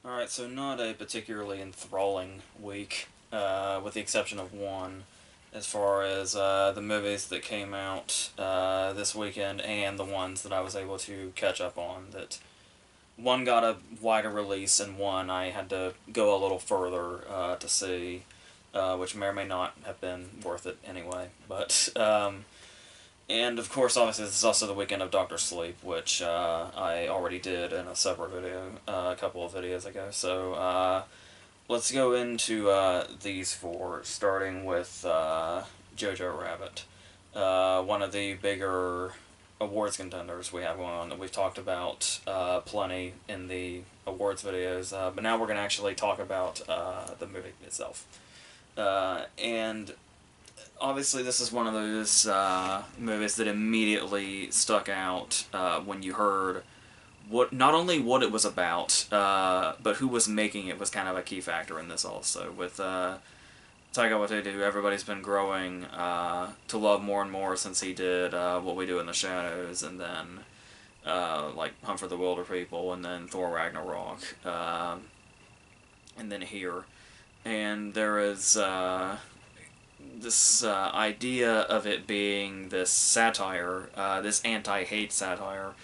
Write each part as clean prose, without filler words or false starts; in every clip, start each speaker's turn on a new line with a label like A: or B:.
A: Alright, so not a particularly enthralling week, with the exception of one, as far as the movies that came out this weekend and the ones that I was able to catch up on. That one got a wider release, and one I had to go a little further to see, which may or may not have been worth it anyway. And of course, obviously, this is also the weekend of Doctor Sleep, which I already did in a separate video a couple of videos ago. So let's go into these four, starting with Jojo Rabbit, one of the bigger awards contenders we have going on that we've talked about plenty in the awards videos, but now we're going to actually talk about the movie itself. And obviously, this is one of those movies that immediately stuck out when you heard not only what it was about, but who was making it was kind of a key factor in this also. With Taika Waititi, who everybody's been growing to love more and more since he did What We Do in the Shadows, and then like Hunt for the Wilder People, and then Thor Ragnarok, and then here. And there is this idea of it being this satire, this anti-hate satire.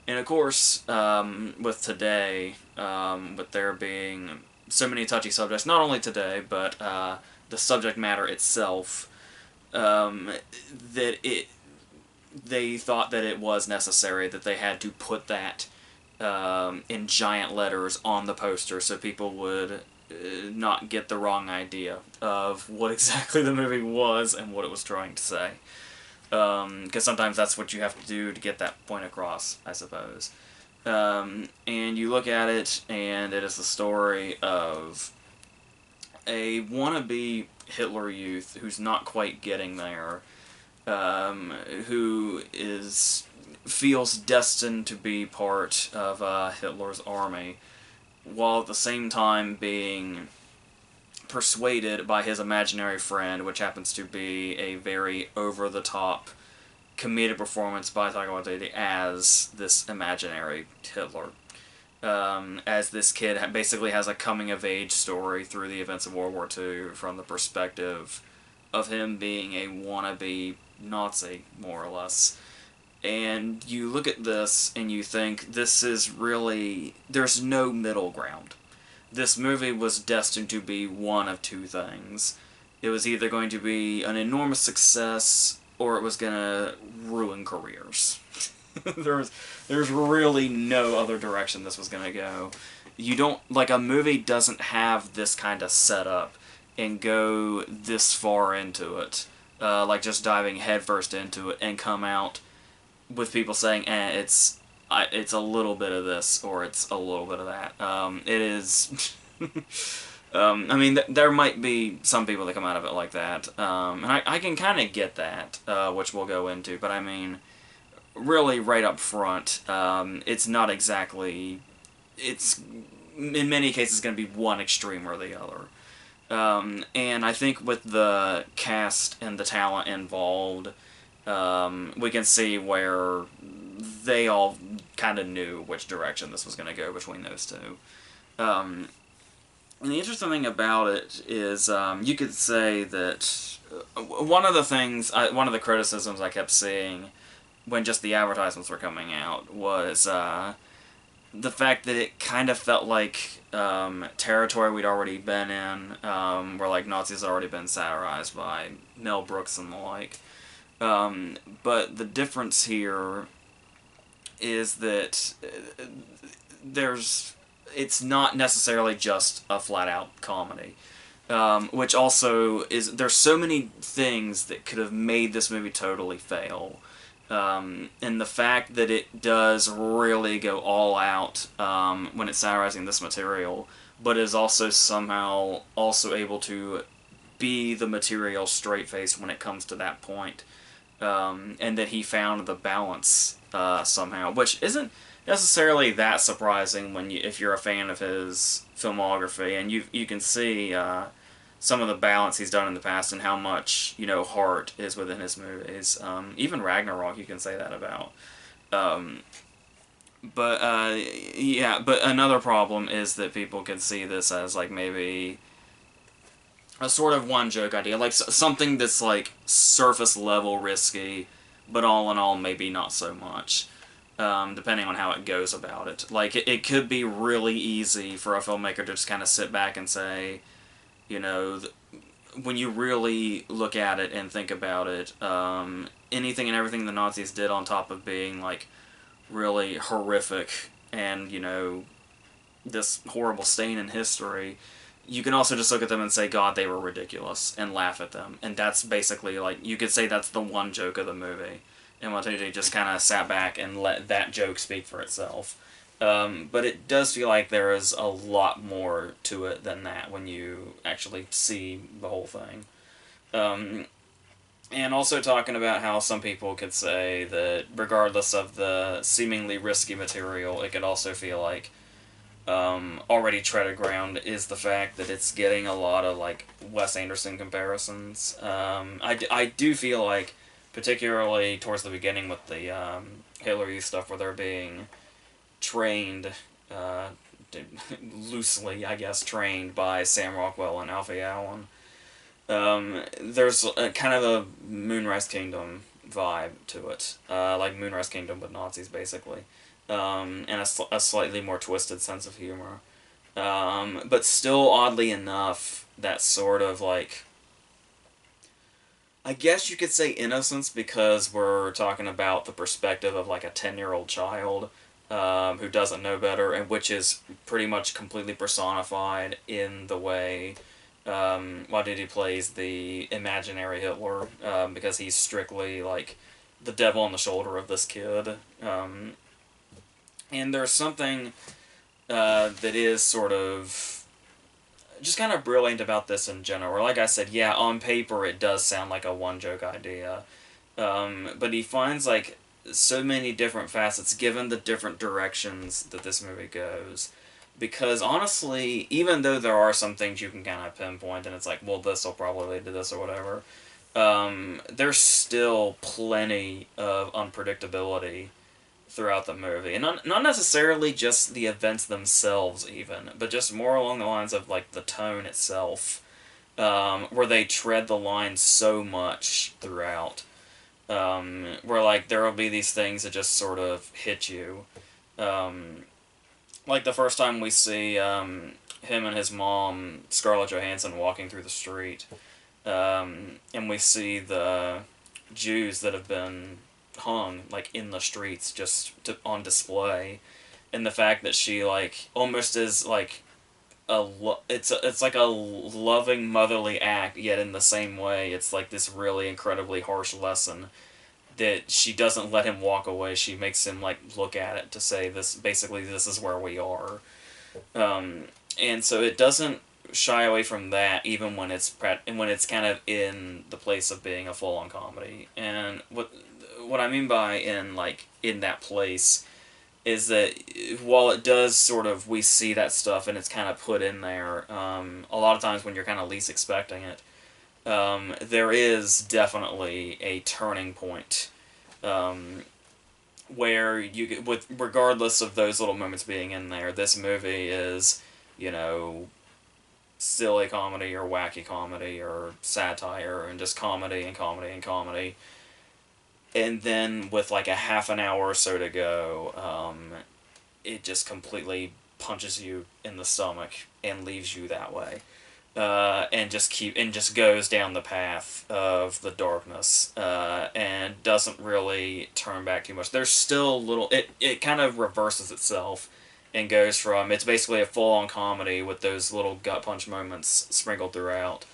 A: And of course, with today, with there being so many touchy subjects, not only today, but the subject matter itself, that they thought that it was necessary, that they had to put that in giant letters on the poster so people would not get the wrong idea of what exactly the movie was and what it was trying to say. Because sometimes that's what you have to do to get that point across, I suppose. And you look at it, and it is the story of a wannabe Hitler Youth who's not quite getting there, who feels destined to be part of Hitler's army, while at the same time being persuaded by his imaginary friend, which happens to be a very over-the-top comedic performance by Taika Waititi as this imaginary Hitler. As this kid basically has a coming-of-age story through the events of World War II from the perspective of him being a wannabe Nazi, more or less. And you look at this and you think, this is really, there's no middle ground. This movie was destined to be one of two things. It was either going to be an enormous success, or it was going to ruin careers. there's really no other direction this was going to go. You don't, like, a movie doesn't have this kind of setup and go this far into it, like just diving headfirst into it and come out with people saying, it's a little bit of this, or it's a little bit of that. It is... I mean, there might be some people that come out of it like that, and I can kind of get that, which we'll go into, but I mean, really right up front, it's not exactly... It's, in many cases, going to be one extreme or the other. And I think with the cast and the talent involved, we can see where they all kind of knew which direction this was going to go between those two. And the interesting thing about it is, you could say that one of the criticisms I kept seeing when just the advertisements were coming out was the fact that it kind of felt like territory we'd already been in, where like Nazis had already been satirized by Mel Brooks and the like. But the difference here is that it's not necessarily just a flat-out comedy. Which also is, there's so many things that could have made this movie totally fail. And the fact that it does really go all out when it's satirizing this material, but is also somehow also able to be the material straight-faced when it comes to that point. And that he found the balance somehow, which isn't necessarily that surprising if you're a fan of his filmography, and you can see some of the balance he's done in the past and how much heart is within his movies. Even Ragnarok, you can say that about. But yeah, but another problem is that people can see this as like maybe a sort of one joke idea, like something that's like surface level risky, but all in all maybe not so much. Depending on how it goes about it. Like, it could be really easy for a filmmaker to just kind of sit back and say, you know, when you really look at it and think about it, anything and everything the Nazis did on top of being, like, really horrific and, you know, this horrible stain in history, you can also just look at them and say, God, they were ridiculous, and laugh at them. And that's basically, like, you could say that's the one joke of the movie. And Watiti just kind of sat back and let that joke speak for itself. But it does feel like there is a lot more to it than that when you actually see the whole thing. And also talking about how some people could say that regardless of the seemingly risky material, it could also feel like already treaded ground is the fact that it's getting a lot of like Wes Anderson comparisons. I do feel like, particularly towards the beginning with the Hitler Youth stuff, where they're being trained, uh, loosely, I guess, trained by Sam Rockwell and Alfie Allen. There's a kind of a Moonrise Kingdom vibe to it, like Moonrise Kingdom with Nazis, basically, and a slightly more twisted sense of humor. But still, oddly enough, that sort of like, I guess you could say innocence, because we're talking about the perspective of like a 10-year-old child who doesn't know better, and which is pretty much completely personified in the way Wadidi plays the imaginary Hitler, because he's strictly like the devil on the shoulder of this kid. And there's something that is sort of just kind of brilliant about this in general. Like I said, yeah, on paper it does sound like a one joke idea, but he finds like so many different facets given the different directions that this movie goes. Because honestly, even though there are some things you can kind of pinpoint and it's like, well, this will probably lead to this or whatever, there's still plenty of unpredictability throughout the movie. And not necessarily just the events themselves, even, but just more along the lines of, like, the tone itself, where they tread the line so much throughout. Where, like, there will be these things that just sort of hit you. Like, the first time we see him and his mom, Scarlett Johansson, walking through the street, and we see the Jews that have been hung like in the streets just on display, and the fact that she like almost is like it's like a loving motherly act, yet in the same way it's like this really incredibly harsh lesson that she doesn't let him walk away. She makes him like look at it to say, this basically, this is where we are. And so it doesn't shy away from that, even when it's kind of in the place of being a full-on comedy. And what I mean by in that place is that while it does sort of, we see that stuff and it's kind of put in there, a lot of times when you're kind of least expecting it, there is definitely a turning point, where regardless of those little moments being in there, this movie is, you know, silly comedy or wacky comedy or satire and just comedy and comedy and comedy. And then with like a half an hour or so to go, it just completely punches you in the stomach and leaves you that way, and just goes down the path of the darkness, and doesn't really turn back too much. There's still little, it kind of reverses itself and goes from, it's basically a full on comedy with those little gut punch moments sprinkled throughout,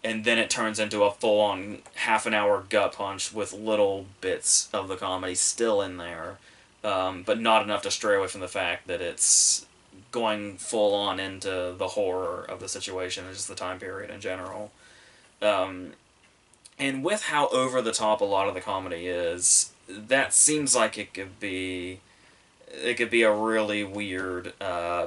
A: and then it turns into a full-on half-an-hour gut punch with little bits of the comedy still in there, but not enough to stray away from the fact that it's going full-on into the horror of the situation and just the time period in general. And with how over-the-top a lot of the comedy is, that seems like it could be a really weird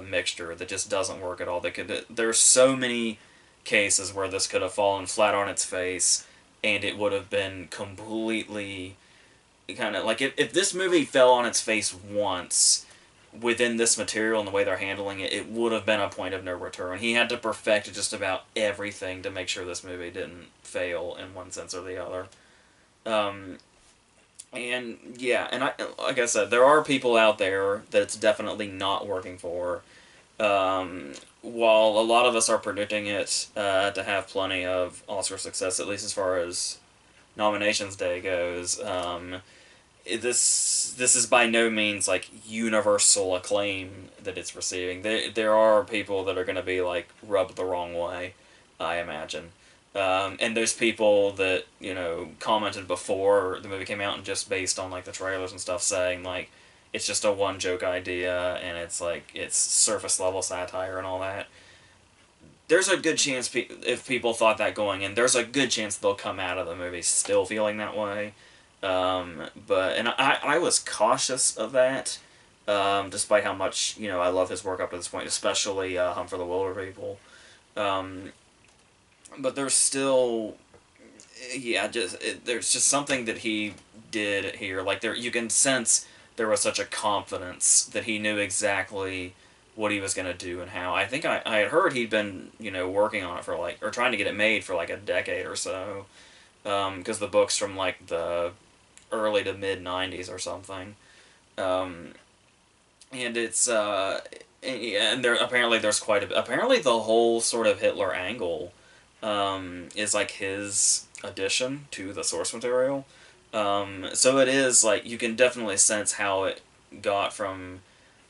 A: mixture that just doesn't work at all. There's so many cases where this could have fallen flat on its face, and it would have been completely kind of like, if this movie fell on its face once, within this material and the way they're handling it, it would have been a point of no return. He had to perfect just about everything to make sure this movie didn't fail in one sense or the other. Um, and yeah, and like I said, there are people out there that it's definitely not working for. While a lot of us are predicting it to have plenty of Oscar success, at least as far as nominations day goes, this is by no means like universal acclaim that it's receiving. There are people that are going to be like rubbed the wrong way, I imagine. And there's people that commented before the movie came out and just based on like the trailers and stuff saying like it's just a one joke idea and it's like it's surface level satire and all that. There's a good chance if people thought that going in, there's a good chance they'll come out of the movie still feeling that way. But and I was cautious of that, despite how much I love his work up to this point, especially Hunt for the Wilder People. Um, but there's still, yeah, there's just something that he did here. Like you can sense there was such a confidence that he knew exactly what he was gonna do and how. I think I had heard he'd been working on it for like or trying to get it made for like a decade or so, because the book's from like the early to mid '90s or something, um, and it's and there apparently there's quite a bit. Apparently the whole sort of Hitler angle is like his addition to the source material. So it is like you can definitely sense how it got from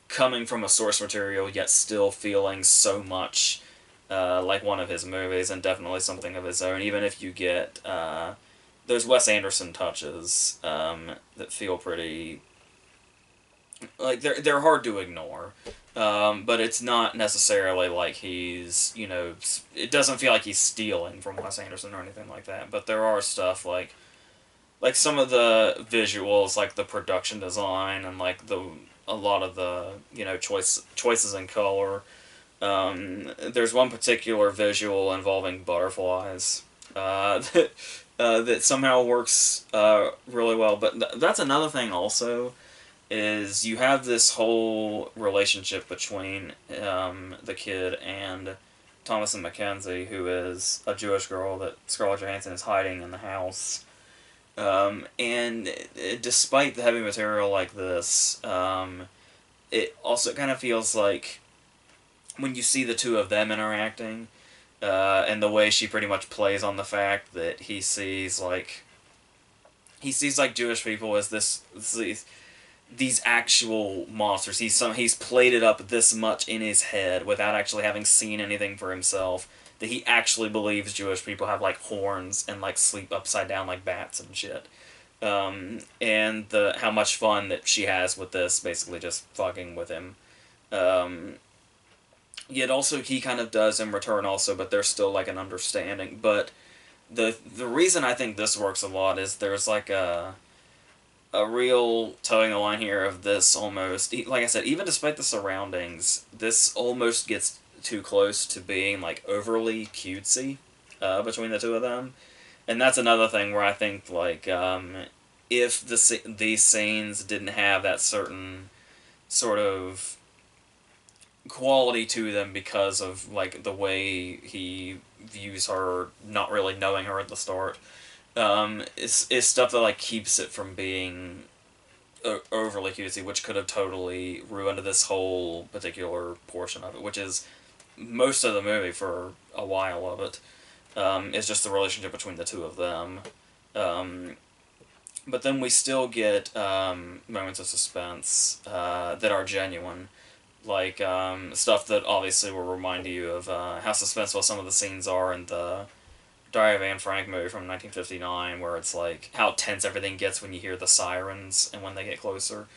A: coming from a source material yet still feeling so much like one of his movies and definitely something of his own. Even if you get those Wes Anderson touches that feel pretty like they're hard to ignore. But it's not necessarily like he's, it doesn't feel like he's stealing from Wes Anderson or anything like that. But there are stuff like some of the visuals, like the production design and like a lot of the choices in color. There's one particular visual involving butterflies that somehow works really well. But that's another thing also is you have this whole relationship between the kid and Thomasin McKenzie, who is a Jewish girl that Scarlett Johansson is hiding in the house. And despite the heavy material like this, it also kind of feels like when you see the two of them interacting, and the way she pretty much plays on the fact that he sees like Jewish people as these actual monsters. He's played it up this much in his head without actually having seen anything for himself that he actually believes Jewish people have like horns and like sleep upside down like bats and shit. And how much fun that she has with this, basically just fucking with him. Yet also he kind of does in return also, but there's still like an understanding. But the reason I think this works a lot is there's like a real towing the line here of this almost, like I said, even despite the surroundings, this almost gets too close to being like overly cutesy between the two of them. And that's another thing where I think like if these scenes didn't have that certain sort of quality to them because of like the way he views her, not really knowing her at the start, is stuff that like keeps it from being overly cutesy, which could have totally ruined this whole particular portion of it, which is most of the movie for a while of it. Is just the relationship between the two of them. But then we still get moments of suspense that are genuine. Like stuff that obviously will remind you of how suspenseful some of the scenes are in the Diary of Anne Frank movie from 1959, where it's like how tense everything gets when you hear the sirens and when they get closer.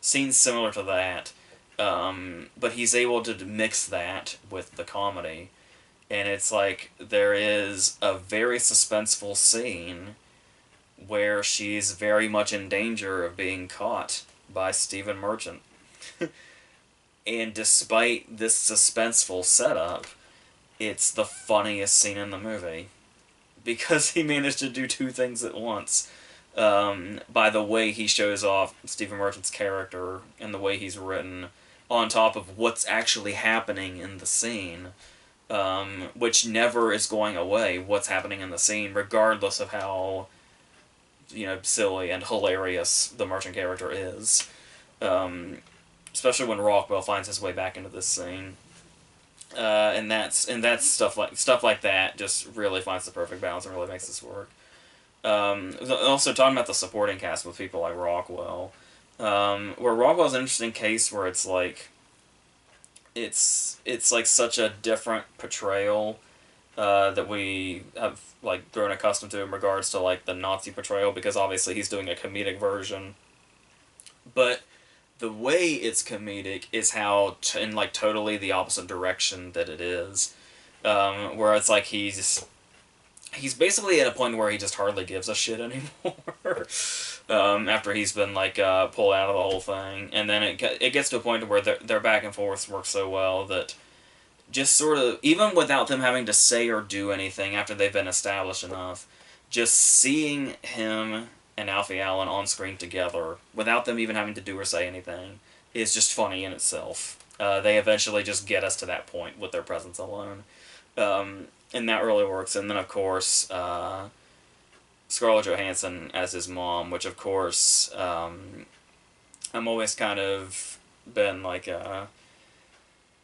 A: Scenes similar to that, but he's able to mix that with the comedy. And it's like there is a very suspenseful scene where she's very much in danger of being caught by Stephen Merchant. And despite this suspenseful setup, it's the funniest scene in the movie. Because he managed to do two things at once. By the way he shows off Stephen Merchant's character and the way he's written, on top of what's actually happening in the scene, which never is going away. What's happening in the scene, regardless of how, silly and hilarious the merchant character is. Especially when Rockwell finds his way back into this scene. And that's stuff like that just really finds the perfect balance and really makes this work. Also talking about the supporting cast with people like Rockwell, where Rockwell's an interesting case where it's like it's like such a different portrayal that we have like grown accustomed to in regards to like the Nazi portrayal, because obviously he's doing a comedic version, but the way it's comedic is how in like totally the opposite direction that it is, where it's like he's basically at a point where he just hardly gives a shit anymore. After he's been like pulled out of the whole thing, and then it gets to a point where their back and forth work so well that just sort of, even without them having to say or do anything after they've been established enough, just seeing him and Alfie Allen on screen together without them even having to do or say anything is just funny in itself. They eventually just get us to that point with their presence alone. And that really works. And then, of course, Scarlett Johansson as his mom, which, of course, I'm always kind of been like,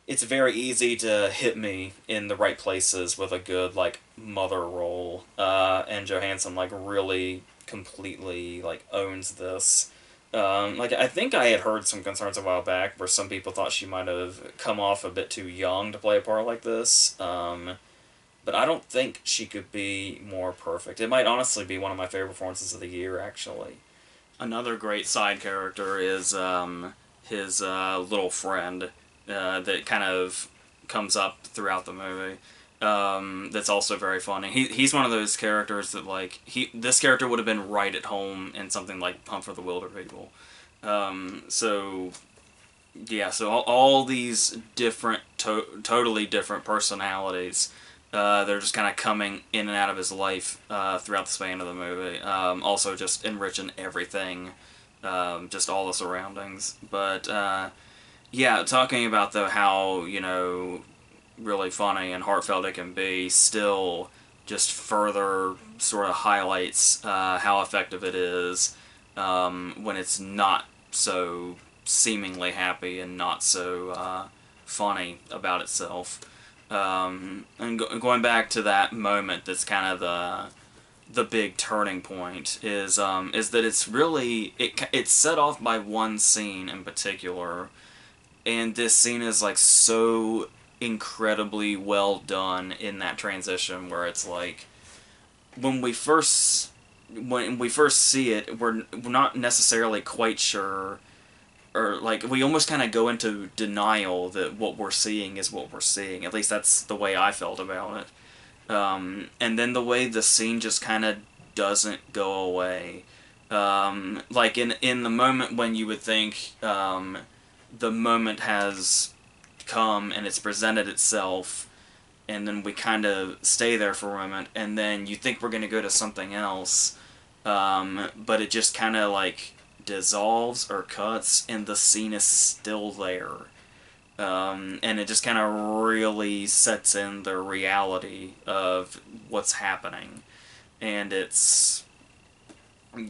A: it's very easy to hit me in the right places with a good, like, mother role. And Johansson, like, really completely, like, owns this. Like, I think I had heard some concerns a while back where some people thought she might have come off a bit too young to play a part like this. But I don't think she could be more perfect. It might honestly be one of my favorite performances of the year, actually. Another great side character is his little friend that kind of comes up throughout the movie. That's also very funny. He's one of those characters that, like, this character would have been right at home in something like Hunt for the Wilder People. So all these different, totally different personalities, they're just kind of coming in and out of his life throughout the span of the movie. Also just enriching everything, just all the surroundings. But, yeah, talking about, though, how, really funny and heartfelt it can be, still just further sort of highlights how effective it is when it's not so seemingly happy and not so funny about itself. And going back to that moment, that's kind of the big turning point is that it's really it's set off by one scene in particular, and this scene is like so incredibly well done in that transition where it's like when we first see it, we're not necessarily quite sure, or like we almost kind of go into denial that what we're seeing is what we're seeing. At least that's the way I felt about it. And then the way the scene just kind of doesn't go away. Like in the moment when you would think the moment has come and it's presented itself, and then we kind of stay there for a moment, and then you think we're going to go to something else, but it just kind of like dissolves or cuts, and the scene is still there. And it just kind of really sets in the reality of what's happening. And it's...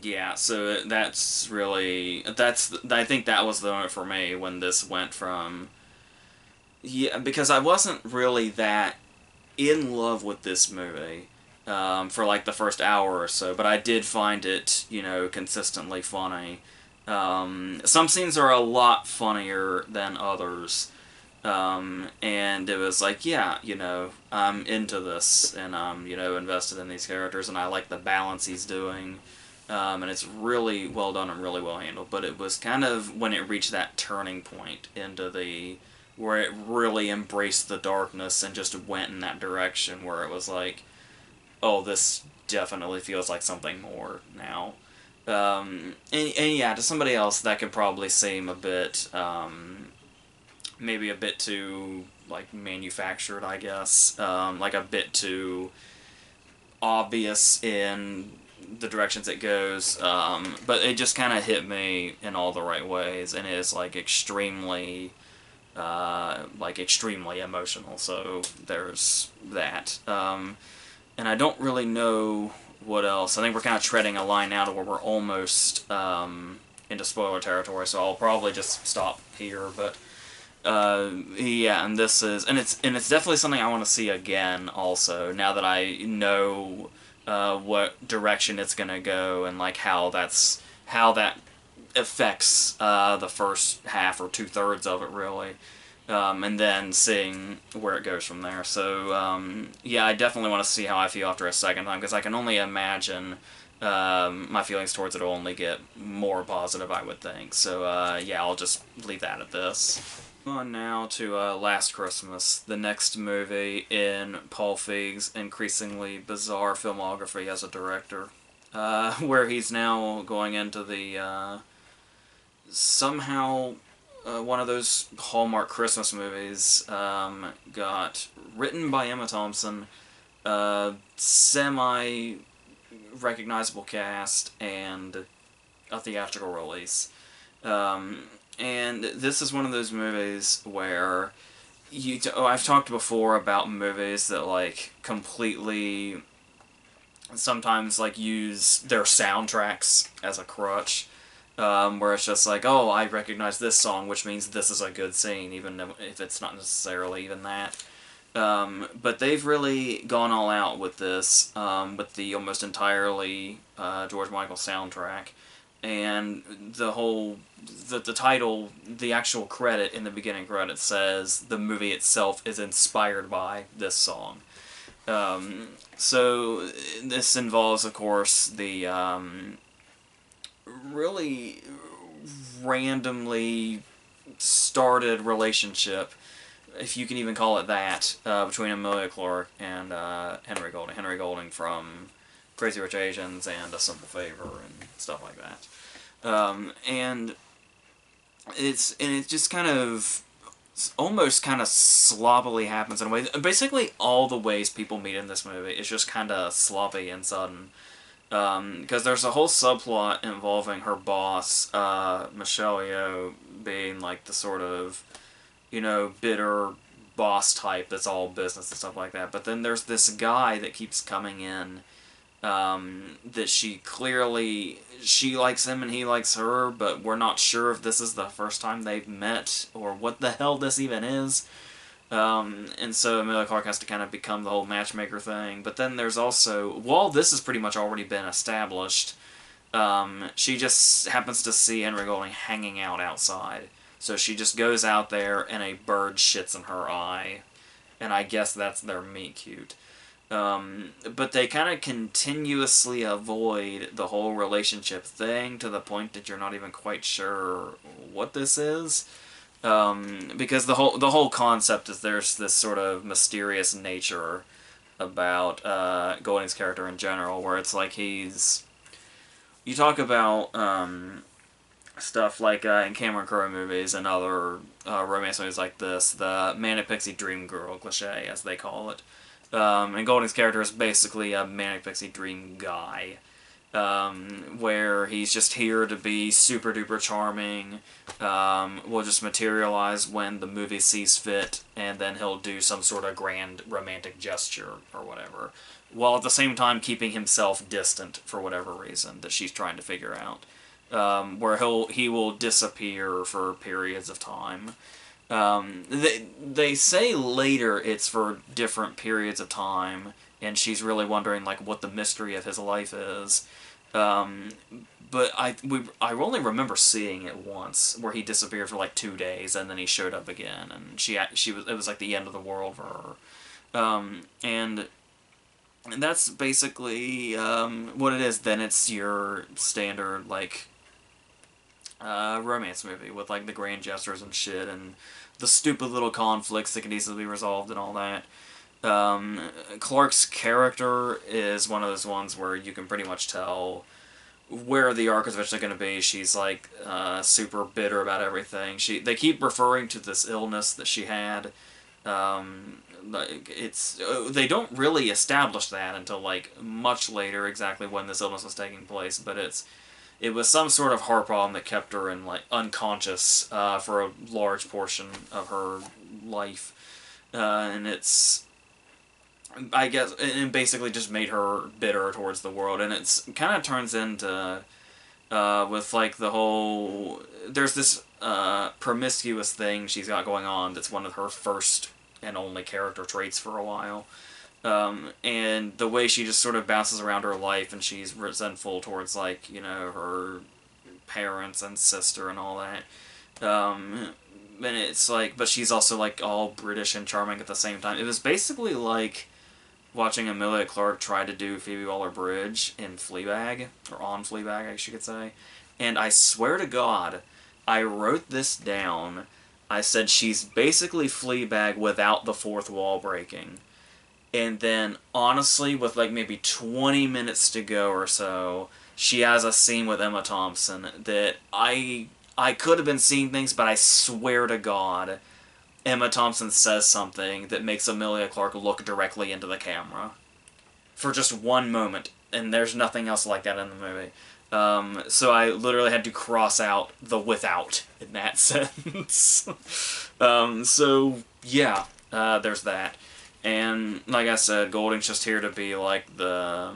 A: yeah, so that's really... I think that was the moment for me when this went from... yeah, because I wasn't really that in love with this movie for like the first hour or so, but I did find it, consistently funny. Some scenes are a lot funnier than others. And it was like, yeah, I'm into this, and I'm, invested in these characters, and I like the balance he's doing, and it's really well done and really well handled, but it was kind of when it reached that turning point where it really embraced the darkness and just went in that direction, where it was like, oh, this definitely feels like something more now. And yeah, to somebody else, that could probably seem a bit, maybe a bit too, like, manufactured, I guess. Like, a bit too obvious in the directions it goes. But it just kind of hit me in all the right ways, and is, like, extremely like extremely emotional. So there's that. And I don't really know what else. I think we're kind of treading a line now to where we're almost into spoiler territory, so I'll probably just stop here. But yeah, and this is, and it's definitely something I want to see again. Also, now that I know what direction it's gonna go and like how that affects the first half or 2/3 of it really. And then seeing where it goes from there. So, yeah, I definitely want to see how I feel after a second time, because I can only imagine my feelings towards it will only get more positive, I would think. So, yeah, I'll just leave that at this. On now to Last Christmas, the next movie in Paul Feig's increasingly bizarre filmography as a director, where he's now going into the somehow one of those Hallmark Christmas movies got written by Emma Thompson, semi-recognizable cast, and a theatrical release. And this is one of those movies where I've talked before about movies that like completely sometimes like use their soundtracks as a crutch. Where it's just like, oh, I recognize this song, which means this is a good scene, even if it's not necessarily even that. But they've really gone all out with this, with the almost entirely George Michael soundtrack. And the title, the actual credit in the beginning credit says the movie itself is inspired by this song. So this involves, of course, the really randomly started relationship, if you can even call it that, between Emilia Clarke and Henry Golding. Henry Golding from Crazy Rich Asians and A Simple Favor and stuff like that. And it just kind of almost kind of sloppily happens in a way. Basically, all the ways people meet in this movie is just kind of sloppy and sudden. Because there's a whole subplot involving her boss, Michelle Yeoh, being like the sort of, bitter boss type that's all business and stuff like that. But then there's this guy that keeps coming in, that she likes him and he likes her, but we're not sure if this is the first time they've met or what the hell this even is. And so Emilia Clarke has to kind of become the whole matchmaker thing. But then there's also, while this has pretty much already been established, she just happens to see Henry Golding hanging out outside. So she just goes out there and a bird shits in her eye. And I guess that's their meet cute. But they kind of continuously avoid the whole relationship thing to the point that you're not even quite sure what this is. Because the whole concept is there's this sort of mysterious nature about Golding's character in general, where it's like you talk about stuff like in Cameron Crowe movies and other romance movies like this, the manic pixie dream girl cliche, as they call it. And Golding's character is basically a manic pixie dream guy. Where he's just here to be super duper charming, will just materialize when the movie sees fit, and then he'll do some sort of grand romantic gesture or whatever, while at the same time keeping himself distant for whatever reason that she's trying to figure out. Where he will disappear for periods of time. They say later it's for different periods of time, and she's really wondering like what the mystery of his life is. But I only remember seeing it once, where he disappeared for like 2 days and then he showed up again, and it was like the end of the world for her. And that's basically what it is. Then it's your standard like romance movie with like the grand gestures and shit and the stupid little conflicts that can easily be resolved and all that. Clark's character is one of those ones where you can pretty much tell where the arc is eventually going to be. She's like super bitter about everything. They keep referring to this illness that she had. They don't really establish that until like much later exactly when this illness was taking place, but it was some sort of heart problem that kept her in like unconscious for a large portion of her life, and it's, I guess, and basically just made her bitter towards the world, and it's kind of turns into with like the whole, there's this promiscuous thing she's got going on that's one of her first and only character traits for a while. And the way she just sort of bounces around her life, and she's resentful towards, like, you know, her parents and sister and all that. And it's like, but she's also like all British and charming at the same time. It was basically like watching Emilia Clarke try to do Phoebe Waller-Bridge in Fleabag, or on Fleabag, I guess you could say. And I swear to God, I wrote this down. I said she's basically Fleabag without the fourth wall breaking. And then, honestly, with like maybe 20 minutes to go or so, she has a scene with Emma Thompson that I could have been seeing things, but I swear to God, Emma Thompson says something that makes Emilia Clarke look directly into the camera. For just one moment. And there's nothing else like that in the movie. So I literally had to cross out the without in that sense. So, yeah, there's that. And, like I said, Golding's just here to be, like, the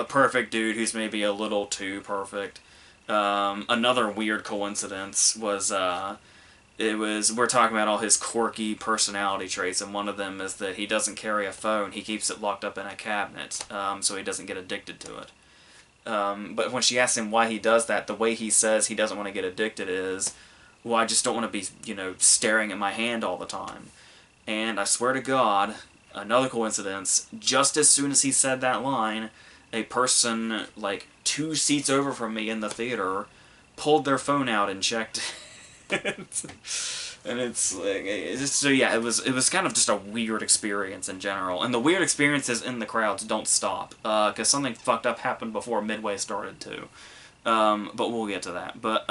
A: perfect dude who's maybe a little too perfect. Another weird coincidence was, we're talking about all his quirky personality traits, and one of them is that he doesn't carry a phone. He keeps it locked up in a cabinet, so he doesn't get addicted to it. But when she asks him why he does that, the way he says he doesn't want to get addicted is, well, I just don't want to be, you know, staring at my hand all the time. And I swear to God, another coincidence, just as soon as he said that line, a person, like, 2 seats over from me in the theater pulled their phone out and checked it. And it's like, so yeah, it was kind of just a weird experience in general. And the weird experiences in the crowds don't stop, because something fucked up happened before Midway started too. But we'll get to that. But,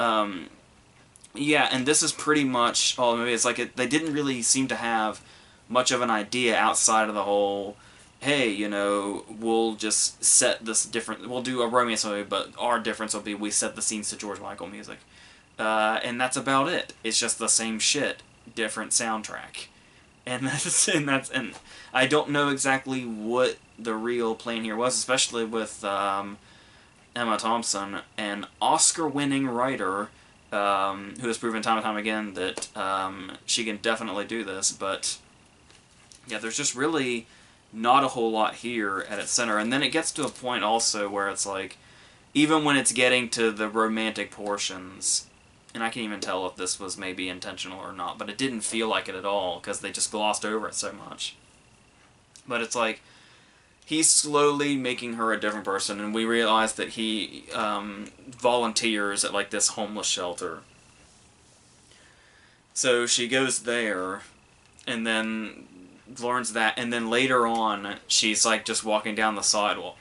A: yeah, and this is pretty much all the movie. It's like they didn't really seem to have much of an idea outside of the whole, hey, you know, we'll just set this different, we'll do a romance movie, but our difference will be we set the scenes to George Michael music. And that's about it. It's just the same shit, different soundtrack. And and I don't know exactly what the real plan here was, especially with Emma Thompson, an Oscar-winning writer, who has proven time and time again that she can definitely do this, but yeah, there's just really not a whole lot here at its center. And then it gets to a point also where it's like, even when it's getting to the romantic portions, and I can't even tell if this was maybe intentional or not, but it didn't feel like it at all, because they just glossed over it so much. But it's like, he's slowly making her a different person, and we realize that he volunteers at, like, this homeless shelter. So she goes there, and then learns that, and then later on, she's, like, just walking down the sidewalk.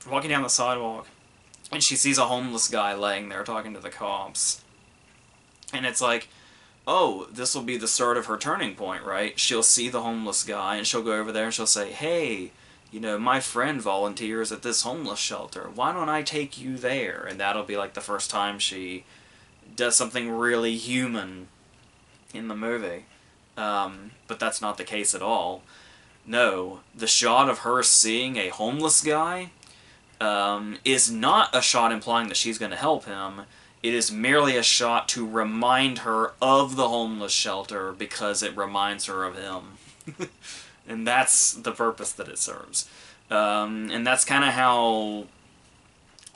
A: Walking down the sidewalk, and she sees a homeless guy laying there talking to the cops. And it's like, oh, this will be the start of her turning point, right? She'll see the homeless guy, and she'll go over there, and she'll say, hey, you know, my friend volunteers at this homeless shelter. Why don't I take you there? And that'll be like the first time she does something really human in the movie. But that's not the case at all. No, the shot of her seeing a homeless guy is not a shot implying that she's going to help him. It is merely a shot to remind her of the homeless shelter because it reminds her of him. And that's the purpose that it serves. And that's kind of how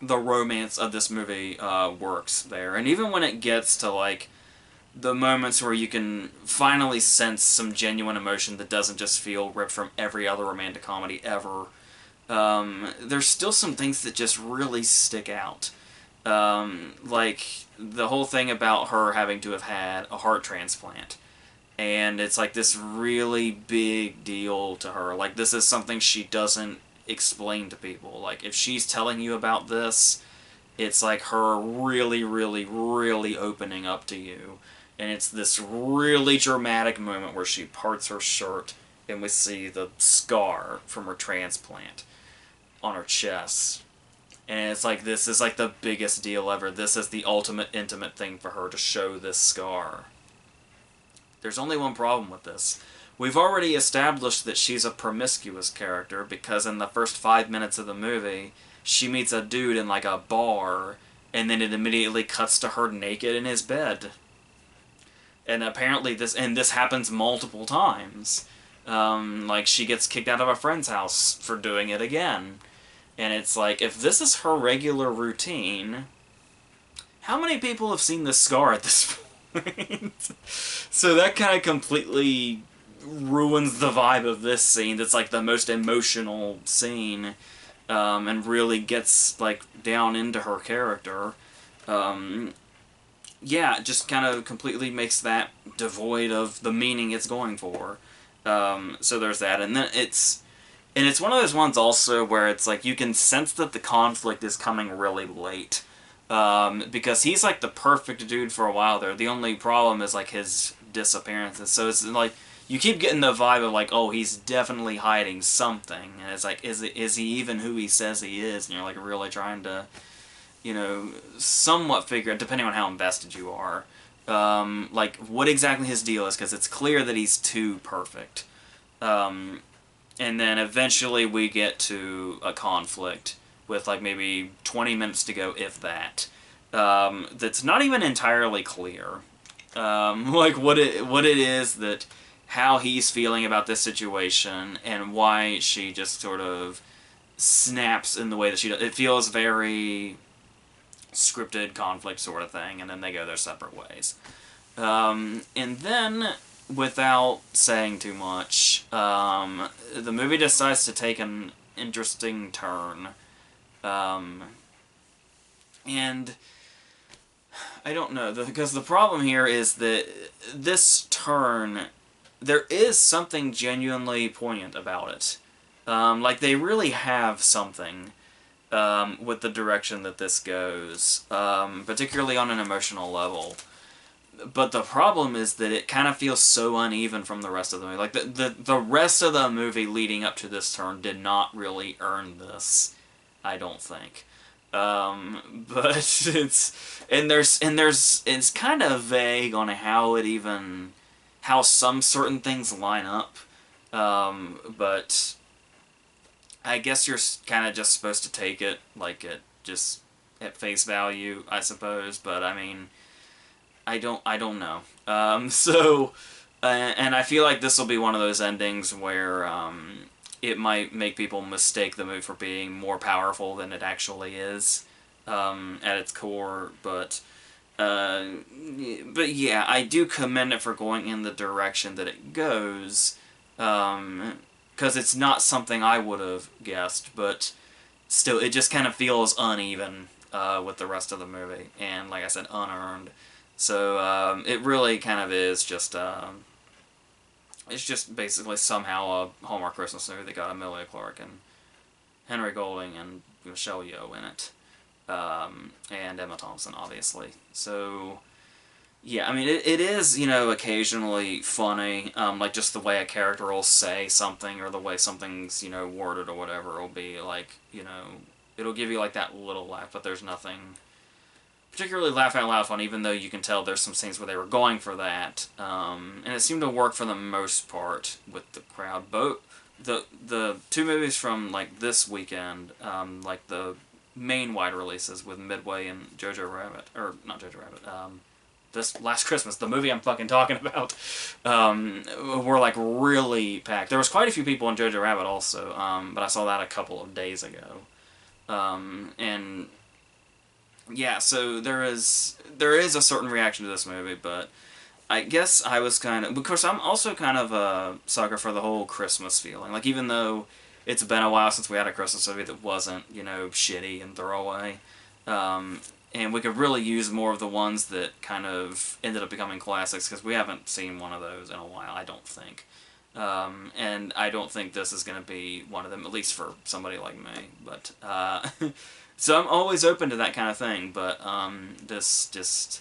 A: the romance of this movie works there. And even when it gets to, like, the moments where you can finally sense some genuine emotion that doesn't just feel ripped from every other romantic comedy ever, there's still some things that just really stick out. Like, the whole thing about her having to have had a heart transplant. And it's like this really big deal to her. Like, this is something she doesn't explain to people. Like, if she's telling you about this, it's like her really, really, really opening up to you. And it's this really dramatic moment where she parts her shirt and we see the scar from her transplant on her chest. And it's like, this is like the biggest deal ever. This is the ultimate intimate thing for her to show this scar. There's only one problem with this. We've already established that she's a promiscuous character because in the first 5 minutes of the movie, she meets a dude in like a bar, and then it immediately cuts to her naked in his bed. And apparently this happens multiple times. Like, she gets kicked out of a friend's house for doing it again. And it's like, if this is her regular routine, how many people have seen this scar at this point? So that kind of completely ruins the vibe of this scene. That's like the most emotional scene, and really gets like down into her character. Yeah, it just kind of completely makes that devoid of the meaning it's going for. So there's that, and then it's one of those ones also where it's like you can sense that the conflict is coming really late. Because he's like the perfect dude for a while there. The only problem is like his disappearances. So it's like you keep getting the vibe of like, oh, he's definitely hiding something. And it's like, is he even who he says he is? And you're like really trying to, somewhat figure, depending on how invested you are, like what exactly his deal is, because it's clear that he's too perfect. And then eventually we get to a conflict with like maybe 20 minutes to go, if that. That's not even entirely clear. Like what it is that, how he's feeling about this situation, and why she just sort of snaps in the way that she does. It feels very scripted conflict sort of thing, and then they go their separate ways. And then, without saying too much, the movie decides to take an interesting turn. And I don't know, because the problem here is that this turn, there is something genuinely poignant about it. Like, they really have something with the direction that this goes, particularly on an emotional level. But the problem is that it kind of feels so uneven from the rest of the movie. Like, the rest of the movie leading up to this turn did not really earn this, I don't think. But it's kind of vague on how some certain things line up. But I guess you're kind of just supposed to take it like at face value, I suppose. But I mean, I don't know. And I feel like this will be one of those endings where it might make people mistake the movie for being more powerful than it actually is at its core. But yeah, I do commend it for going in the direction that it goes, because it's not something I would have guessed, but still, it just kind of feels uneven with the rest of the movie, and like I said, unearned. So it really kind of is just it's just basically somehow a Hallmark Christmas movie that got Emilia Clarke and Henry Golding and Michelle Yeoh in it, and Emma Thompson, obviously. So yeah, I mean, it is, occasionally funny, like just the way a character will say something, or the way something's, worded or whatever. It'll be like, it'll give you like that little laugh, but there's nothing particularly laugh out loud fun, even though you can tell there's some scenes where they were going for that. And it seemed to work for the most part with the crowd. Both the two movies from like this weekend, like the main wide releases with Midway and Jojo Rabbit, or not Jojo Rabbit, this Last Christmas, the movie I'm fucking talking about, were like really packed. There was quite a few people in Jojo Rabbit also, but I saw that a couple of days ago. And yeah, so there is a certain reaction to this movie, but I guess I was kind of, because I'm also kind of a sucker for the whole Christmas feeling. Like, even though it's been a while since we had a Christmas movie that wasn't, shitty and throwaway, and we could really use more of the ones that kind of ended up becoming classics, because we haven't seen one of those in a while, I don't think. And I don't think this is going to be one of them, at least for somebody like me, but, so I'm always open to that kind of thing, but this just,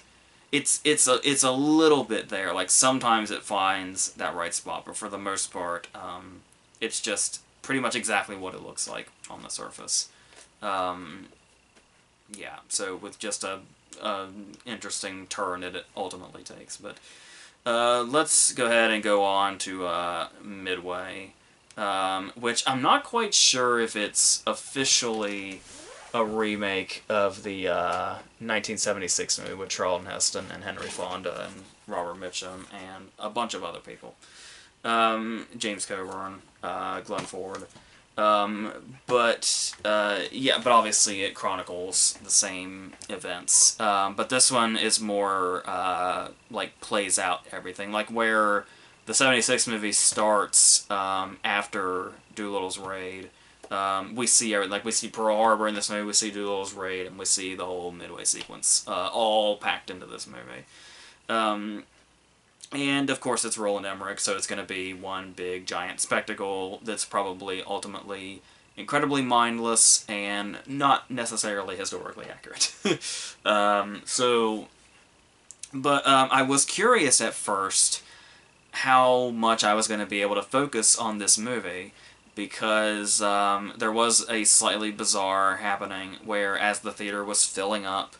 A: it's a little bit there. Like, sometimes it finds that right spot, but for the most part, it's just pretty much exactly what it looks like on the surface. yeah, so with just a interesting turn that it ultimately takes. But let's go ahead and go on to Midway, which I'm not quite sure if it's officially a remake of the 1976 movie with Charlton Heston and Henry Fonda and Robert Mitchum and a bunch of other people. James Coburn, Glenn Ford. But obviously it chronicles the same events. But this one is more, like, plays out everything. Like, where the 76 movie starts, after Doolittle's raid, we see everything. Like, we see Pearl Harbor in this movie, we see Doolittle's raid, and we see the whole Midway sequence, all packed into this movie. And, of course, it's Roland Emmerich, so it's going to be one big, giant spectacle that's probably ultimately incredibly mindless and not necessarily historically accurate. I was curious at first how much I was going to be able to focus on this movie, because there was a slightly bizarre happening where, as the theater was filling up,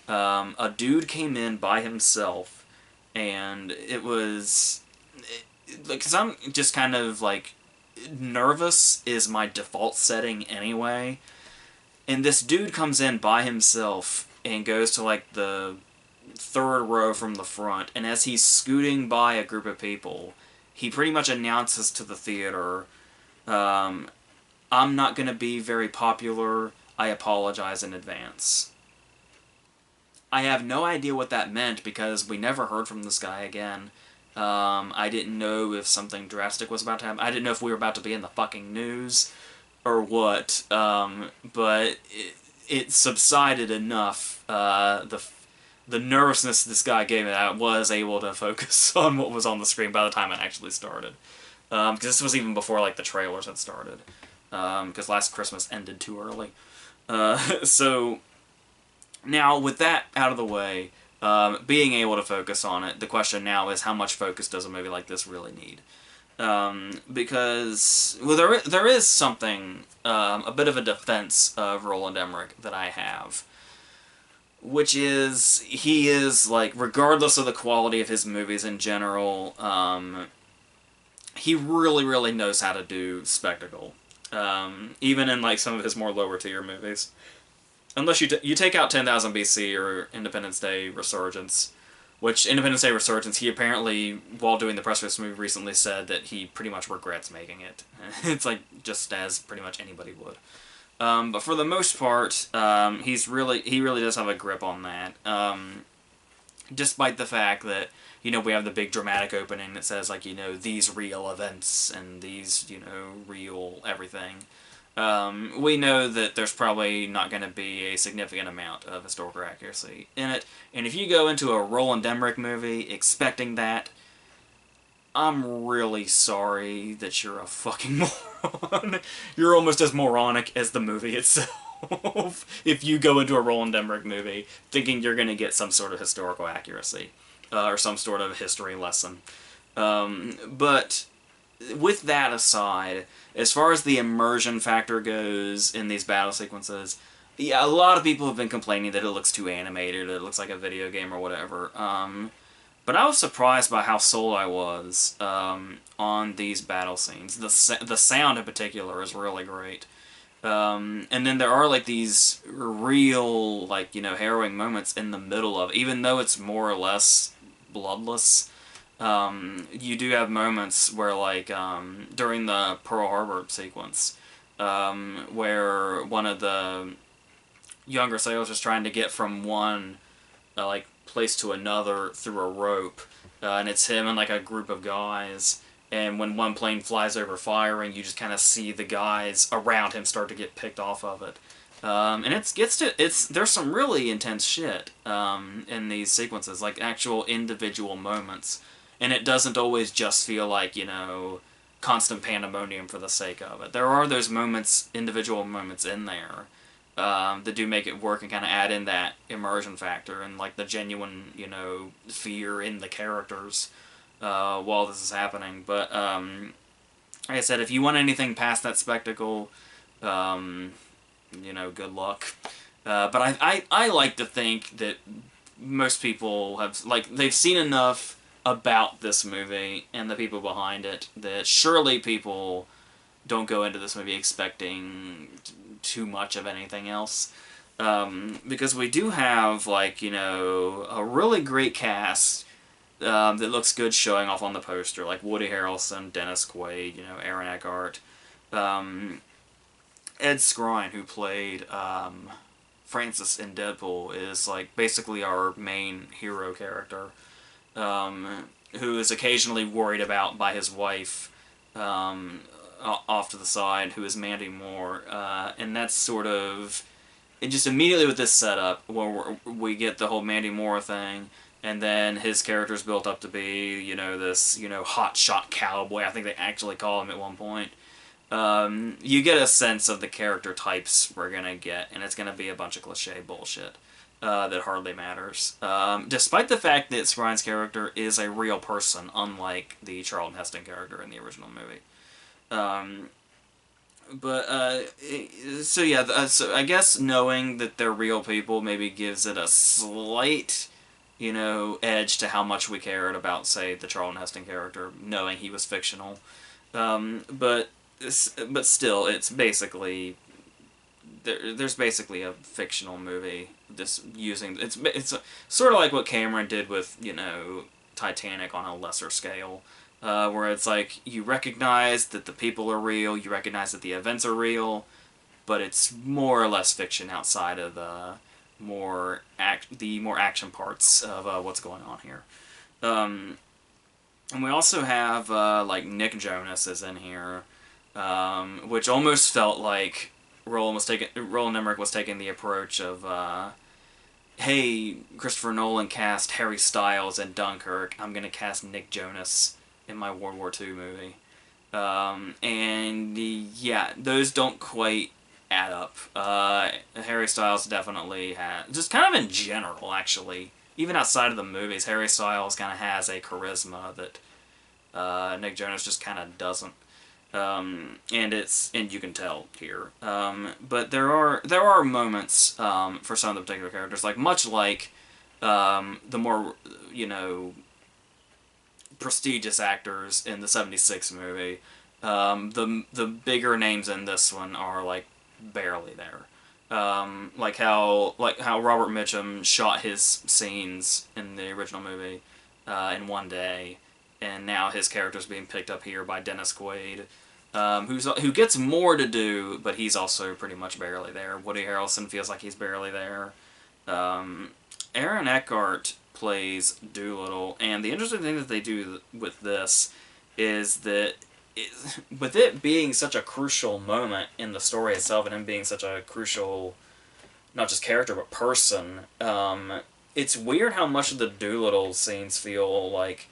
A: a dude came in by himself. And it was, because I'm just kind of, like, nervous is my default setting anyway. And this dude comes in by himself and goes to, like, the third row from the front. And as he's scooting by a group of people, he pretty much announces to the theater, I'm not going to be very popular. I apologize in advance. I have no idea what that meant, because we never heard from this guy again. I didn't know if something drastic was about to happen. I didn't know if we were about to be in the fucking news or what. But it subsided enough. The nervousness this guy gave me, I was able to focus on what was on the screen by the time it actually started. Because this was even before, like, the trailers had started. Because Last Christmas ended too early. So... Now, with that out of the way, being able to focus on it, the question now is, how much focus does a movie like this really need? Because, well, there is something, a bit of a defense of Roland Emmerich that I have, which is, he is, like, regardless of the quality of his movies in general, he really, really knows how to do spectacle. Even in, like, some of his more lower tier movies. Unless you take out 10,000 BC or Independence Day Resurgence, which Independence Day Resurgence, he apparently, while doing the press for this movie, recently said that he pretty much regrets making it. It's like, just as pretty much anybody would. But for the most part, he really does have a grip on that. Despite the fact that, you know, we have the big dramatic opening that says, like, you know, these real events and these, you know, real everything. We know that there's probably not going to be a significant amount of historical accuracy in it, and if you go into a Roland Emmerich movie expecting that, I'm really sorry that you're a fucking moron. You're almost as moronic as the movie itself if you go into a Roland Emmerich movie thinking you're going to get some sort of historical accuracy, or some sort of history lesson. But with that aside, as far as the immersion factor goes in these battle sequences, yeah, a lot of people have been complaining that it looks too animated, it looks like a video game or whatever. But I was surprised by how sold I was on these battle scenes. The sound in particular is really great. And then there are, like, these real, like, you know, harrowing moments in the middle of, even though it's more or less bloodless, you do have moments where, like, during the Pearl Harbor sequence, where one of the younger sailors is trying to get from one, like, place to another through a rope, and it's him and, like, a group of guys, and when one plane flies over firing, you just kind of see the guys around him start to get picked off of it. And there's some really intense shit, in these sequences, like actual individual moments. And it doesn't always just feel like, you know, constant pandemonium for the sake of it. There are those moments, individual moments in there, that do make it work and kind of add in that immersion factor and, like, the genuine, you know, fear in the characters, while this is happening. But, like I said, if you want anything past that spectacle, you know, good luck. But I like to think that most people have, like, they've seen enough about this movie and the people behind it that surely people don't go into this movie expecting too much of anything else. Because we do have, like, you know, a really great cast that looks good showing off on the poster, like Woody Harrelson, Dennis Quaid, you know, Aaron Eckhart, um, Ed Skrein, who played Francis in Deadpool, is like basically our main hero character, who is occasionally worried about by his wife off to the side, who is Mandy Moore, and that's sort of, and just immediately with this setup, where we get the whole Mandy Moore thing, and then his character's built up to be, you know, this, you know, hotshot cowboy. I think they actually call him at one point. You get a sense of the character types we're gonna get, and it's gonna be a bunch of cliche bullshit that hardly matters. Despite the fact that Ryan's character is a real person, unlike the Charlton Heston character in the original movie. So yeah, so I guess knowing that they're real people maybe gives it a slight, you know, edge to how much we cared about, say, the Charlton Heston character, knowing he was fictional. But still, it's basically there's basically a fictional movie just using it's sort of like what Cameron did with, you know, Titanic on a lesser scale. Where it's like, you recognize that the people are real, you recognize that the events are real, but it's more or less fiction outside of the more action parts of what's going on here. And we also have like Nick Jonas is in here, which almost felt like Roland Emmerich was taking the approach of, hey, Christopher Nolan cast Harry Styles in Dunkirk, I'm gonna cast Nick Jonas in my World War II movie. And yeah, those don't quite add up. Harry Styles definitely has, just kind of in general, actually, even outside of the movies, Harry Styles kind of has a charisma that Nick Jonas just kind of doesn't. And you can tell here. But there are moments for some of the particular characters, like much like the more, you know, prestigious actors in the '76 movie. The bigger names in this one are like barely there. Like how Robert Mitchum shot his scenes in the original movie in one day, and now his character's being picked up here by Dennis Quaid, who gets more to do, but he's also pretty much barely there. Woody Harrelson feels like he's barely there. Aaron Eckhart plays Doolittle, and the interesting thing that they do with this is that with it being such a crucial moment in the story itself, and him being such a crucial, not just character, but person, it's weird how much of the Doolittle scenes feel like,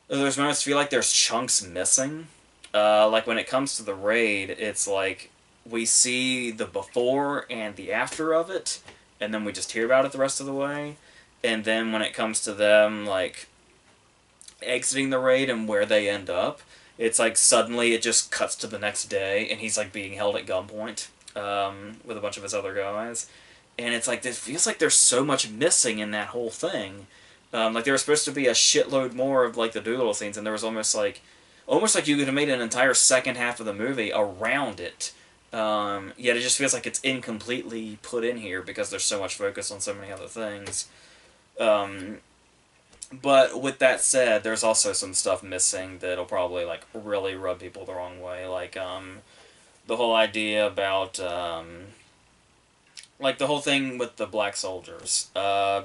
A: there's moments feel like there's chunks missing. Like when it comes to the raid, it's like we see the before and the after of it, and then we just hear about it the rest of the way. And then when it comes to them, like, exiting the raid and where they end up, it's like suddenly it just cuts to the next day, and he's, like, being held at gunpoint with a bunch of his other guys. And it's like, it feels like there's so much missing in that whole thing. Like, there was supposed to be a shitload more of, like, the Doolittle scenes, and there was almost like you could have made an entire second half of the movie around it. Yet it just feels like it's incompletely put in here because there's so much focus on so many other things. But with that said, there's also some stuff missing that'll probably, like, really rub people the wrong way. Like, the whole idea about, like, the whole thing with the black soldiers,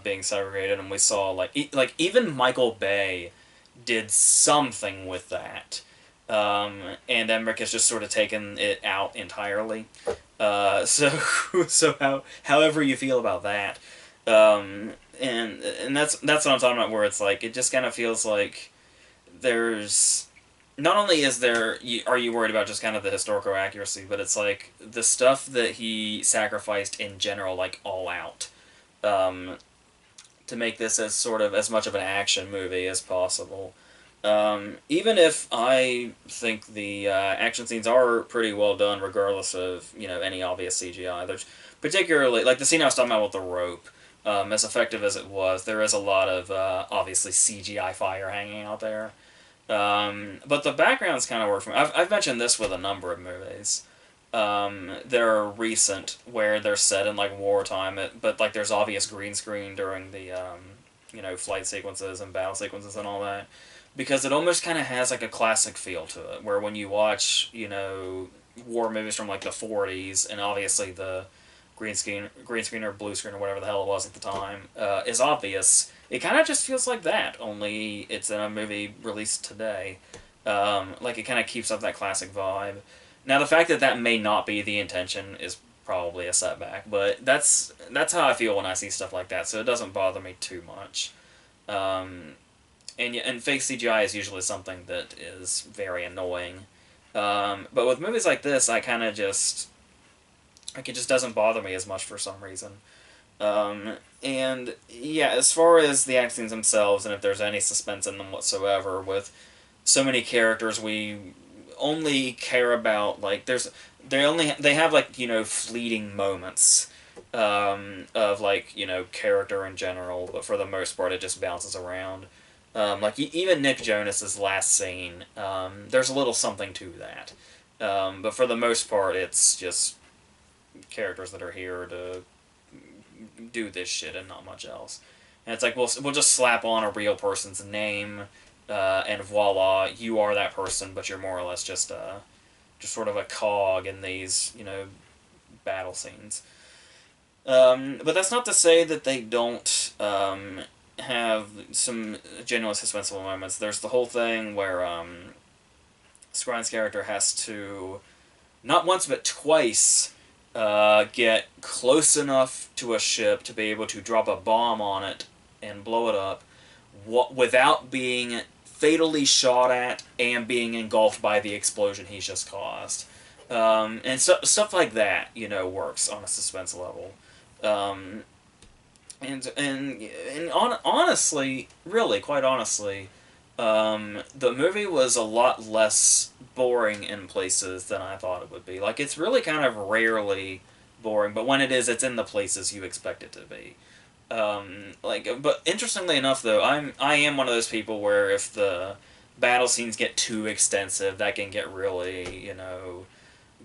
A: being segregated, and we saw, like, even Michael Bay did something with that. And Emmerich has just sort of taken it out entirely. So however you feel about that, and that's what I'm talking about, where it's like, it just kind of feels like there's, not only is there, are you worried about just kind of the historical accuracy, but it's like the stuff that he sacrificed in general, like, all out, to make this as much of an action movie as possible. Even if I think the action scenes are pretty well done, regardless of any obvious CGI, there's particularly like the scene I was talking about with the rope. As effective as it was, there is a lot of obviously CGI fire hanging out there. But the backgrounds kind of work for me. I've mentioned this with a number of movies. There are recent where they're set in like wartime, but like there's obvious green screen during the flight sequences and battle sequences and all that, because it almost kind of has like a classic feel to it. Where when you watch war movies from like the 40s, and obviously the green screen or blue screen or whatever the hell it was at the time is obvious. It kind of just feels like that, only it's in a movie released today. Like it kind of keeps up that classic vibe. Now the fact that that may not be the intention is probably a setback, but that's how I feel when I see stuff like that. So it doesn't bother me too much. And fake CGI is usually something that is very annoying. But with movies like this, I kind of just like it just doesn't bother me as much for some reason. And yeah, as far as the act scenes themselves, and if there's any suspense in them whatsoever, with so many characters we only care about, like they have like fleeting moments of like character in general, but for the most part it just bounces around. Like even Nick Jonas's last scene, there's a little something to that, but for the most part it's just characters that are here to do this shit and not much else. And it's like we'll just slap on a real person's name, and voila, you are that person, but you're more or less just sort of a cog in these battle scenes. But that's not to say that they don't have some genuine suspenseful moments. There's the whole thing where Scrine's character has to not once but twice get close enough to a ship to be able to drop a bomb on it and blow it up without being fatally shot at and being engulfed by the explosion he's just caused. And stuff like that, works on a suspense level. Honestly, really, quite honestly, the movie was a lot less boring in places than I thought it would be. Like, it's really kind of rarely boring, but when it is, it's in the places you expect it to be. But interestingly enough, though, I am one of those people where if the battle scenes get too extensive, that can get really,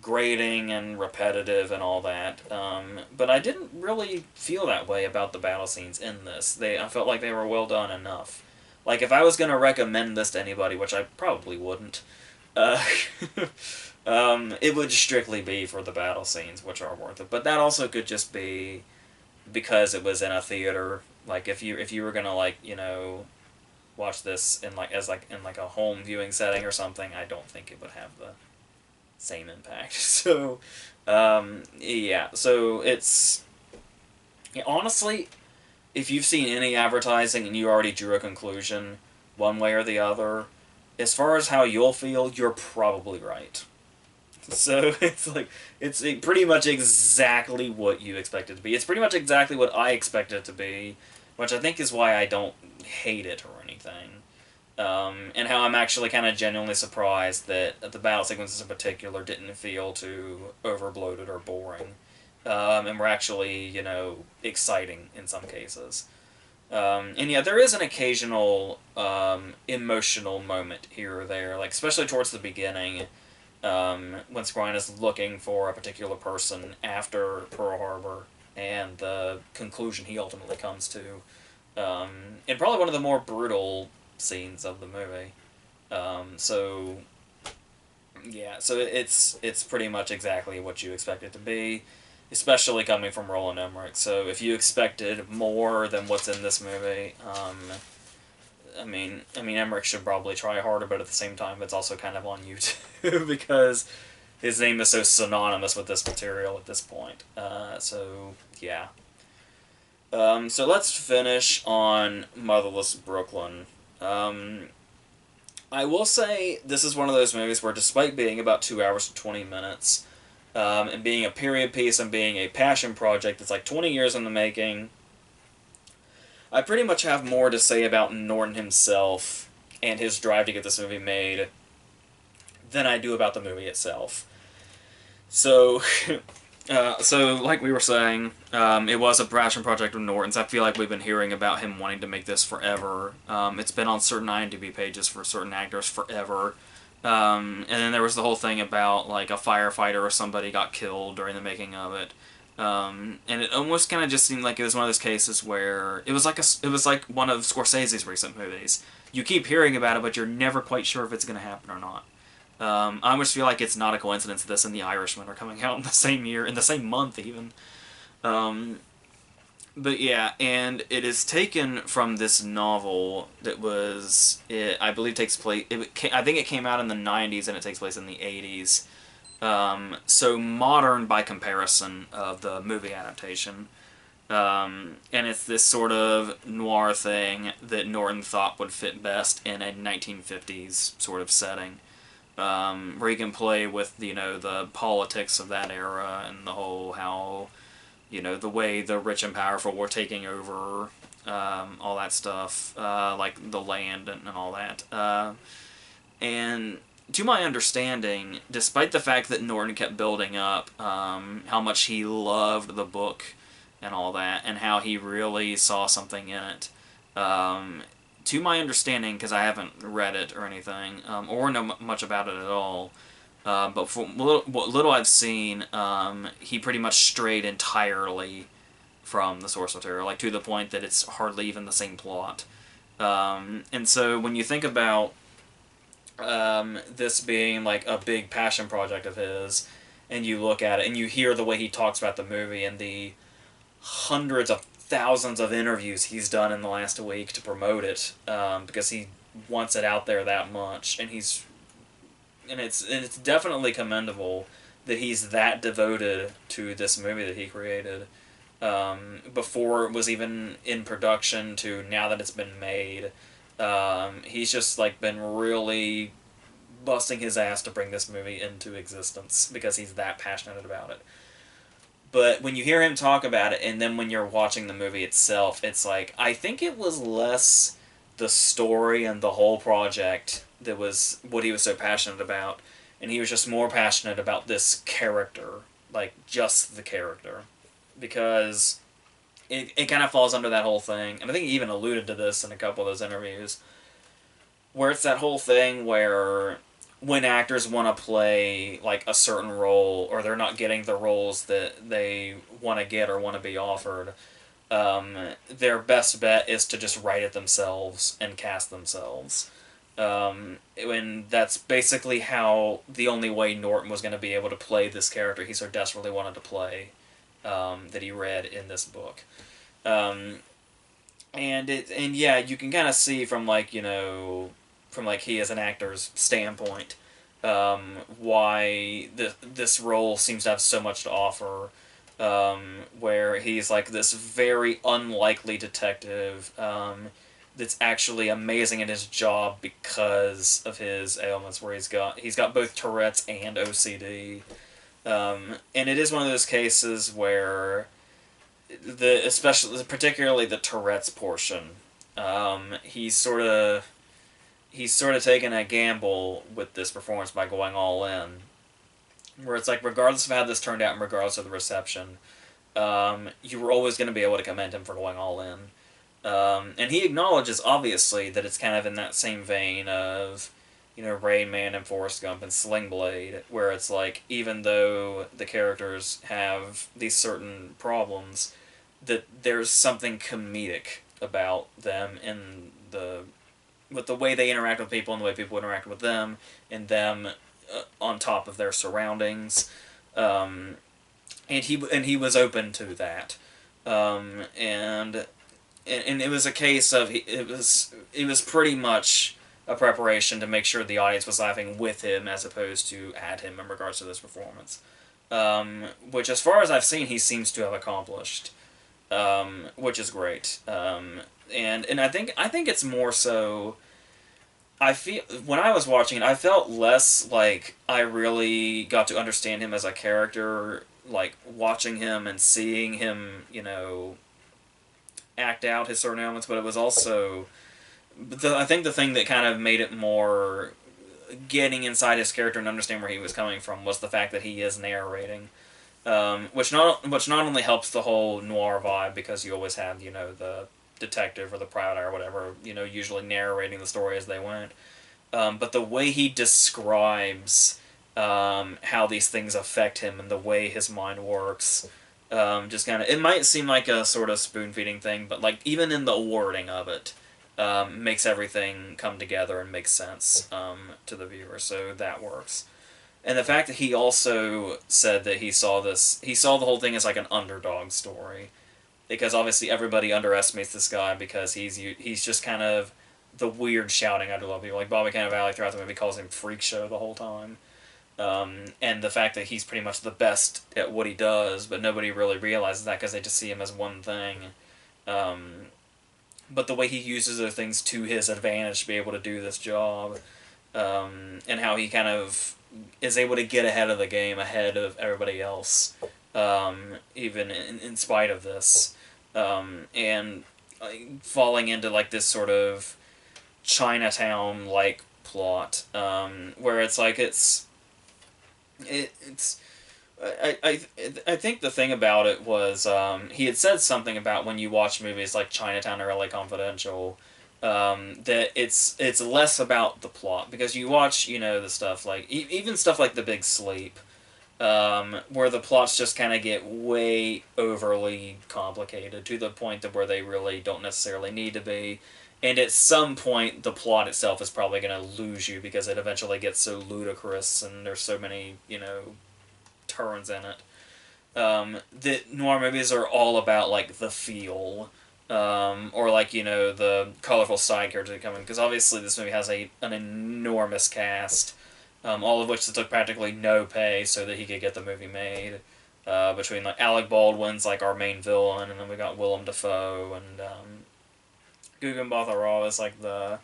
A: grating and repetitive and all that. But I didn't really feel that way about the battle scenes in this. I felt like they were well done enough. Like, if I was going to recommend this to anybody, which I probably wouldn't, it would strictly be for the battle scenes, which are worth it. But that also could just be because it was in a theater. Like, if you were gonna watch this in a home viewing setting or something, I don't think it would have the same impact. So, yeah. So it's honestly, if you've seen any advertising and you already drew a conclusion one way or the other, as far as how you'll feel, you're probably right. So it's pretty much exactly what you expect it to be. It's pretty much exactly what I expect it to be, which I think is why I don't hate it or anything. And how I'm actually kind of genuinely surprised that the battle sequences in particular didn't feel too overbloated or boring. And were actually, exciting in some cases. And yeah, there is an occasional emotional moment here or there, like especially towards the beginning, when Scrine is looking for a particular person after Pearl Harbor, and the conclusion he ultimately comes to. And probably one of the more brutal scenes of the movie. So it's pretty much exactly what you expect it to be, especially coming from Roland Emmerich. So if you expected more than what's in this movie, I mean, Emmerich should probably try harder, but at the same time, it's also kind of on you too, because his name is so synonymous with this material at this point. So yeah. So let's finish on Motherless Brooklyn. I will say this is one of those movies where, despite being about 2 hours and 20 minutes, and being a period piece and being a passion project that's like 20 years in the making, I pretty much have more to say about Norton himself and his drive to get this movie made than I do about the movie itself. So, so like we were saying, it was a passion project of Norton's. I feel like we've been hearing about him wanting to make this forever. It's been on certain IMDb pages for certain actors forever. And then there was the whole thing about like a firefighter or somebody got killed during the making of it. And it almost kind of just seemed like it was one of those cases where it was like one of Scorsese's recent movies. You keep hearing about it, but you're never quite sure if it's going to happen or not. I almost feel like it's not a coincidence that this and The Irishman are coming out in the same year, in the same month even. But yeah, and it is taken from this novel that I believe takes place, I think it came out in the 90s and it takes place in the 80s. So modern by comparison of the movie adaptation. And it's this sort of noir thing that Norton thought would fit best in a 1950s sort of setting. Where you can play with, the politics of that era and the whole how, the way the rich and powerful were taking over, all that stuff, like the land and all that. And to my understanding, despite the fact that Norton kept building up how much he loved the book and all that, and how he really saw something in it, to my understanding, because I haven't read it or anything, or know much about it at all, but from what little I've seen, he pretty much strayed entirely from the source material, like to the point that it's hardly even the same plot. And so when you think about this being like a big passion project of his, and you look at it and you hear the way he talks about the movie and the hundreds of thousands of interviews he's done in the last week to promote it, because he wants it out there that much, and it's definitely commendable that he's that devoted to this movie that he created, before it was even in production to now that it's been made. He's just like been really busting his ass to bring this movie into existence because he's that passionate about it. But when you hear him talk about it, and then when you're watching the movie itself, it's like, I think it was less the story and the whole project that was what he was so passionate about, and he was just more passionate about this character, like, just the character. Because it kind of falls under that whole thing, and I think he even alluded to this in a couple of those interviews, where it's that whole thing where when actors want to play like a certain role, or they're not getting the roles that they want to get or want to be offered, their best bet is to just write it themselves and cast themselves. And that's basically how the only way Norton was going to be able to play this character he so desperately wanted to play, that he read in this book. And yeah, you can kind of see from from he as an actor's standpoint, why this role seems to have so much to offer, where he's like this very unlikely detective, that's actually amazing at his job because of his ailments, where he's got both Tourette's and OCD, and it is one of those cases where particularly the Tourette's portion, he's sort of taken a gamble with this performance by going all in, where it's like, regardless of how this turned out and regardless of the reception, you were always going to be able to commend him for going all in. And he acknowledges, obviously, that it's kind of in that same vein of, Rain Man and Forrest Gump and Sling Blade, where it's like, even though the characters have these certain problems, that there's something comedic about them with the way they interact with people and the way people interact with them, and them on top of their surroundings. And he was open to that. And it was a case of, it was pretty much a preparation to make sure the audience was laughing with him as opposed to at him in regards to this performance. Which, as far as I've seen, he seems to have accomplished. Which is great. And I think it's more so, when I was watching it, I felt less like I really got to understand him as a character, like watching him and seeing him, act out his certain elements, but it was also I think the thing that kind of made it more getting inside his character and understand where he was coming from was the fact that he is narrating, which not only helps the whole noir vibe because you always have the detective or the private eye or whatever usually narrating the story as they went, but the way he describes how these things affect him and the way his mind works. Just kind of, it might seem like a sort of spoon feeding thing, but like even in the wording of it, makes everything come together and make sense to the viewer. So that works. And the fact that he also said that he saw the whole thing as like an underdog story, because obviously everybody underestimates this guy because he's just kind of the weird shouting under love people. Like Bobby Cannavale throughout the movie calls him Freak Show the whole time. And the fact that he's pretty much the best at what he does, but nobody really realizes that because they just see him as one thing. But the way he uses those things to his advantage to be able to do this job, and how he kind of is able to get ahead of the game, ahead of everybody else, even in spite of this, and falling into like this sort of Chinatown like plot, where it's like it's I think the thing about it was he had said something about when you watch movies like Chinatown or LA Confidential, that it's less about the plot because you watch the stuff like even stuff like The Big Sleep, where the plots just kind of get way overly complicated to the point of where they really don't necessarily need to be. And at some point, the plot itself is probably going to lose you because it eventually gets so ludicrous and there's so many, turns in it. That noir movies are all about, like, the feel, or, like, the colorful side characters that come in. Because obviously this movie has an enormous cast, all of which took practically no pay so that he could get the movie made. Between, like, Alec Baldwin's, like, our main villain, and then we got Willem Dafoe, and, Guggen Botha is like the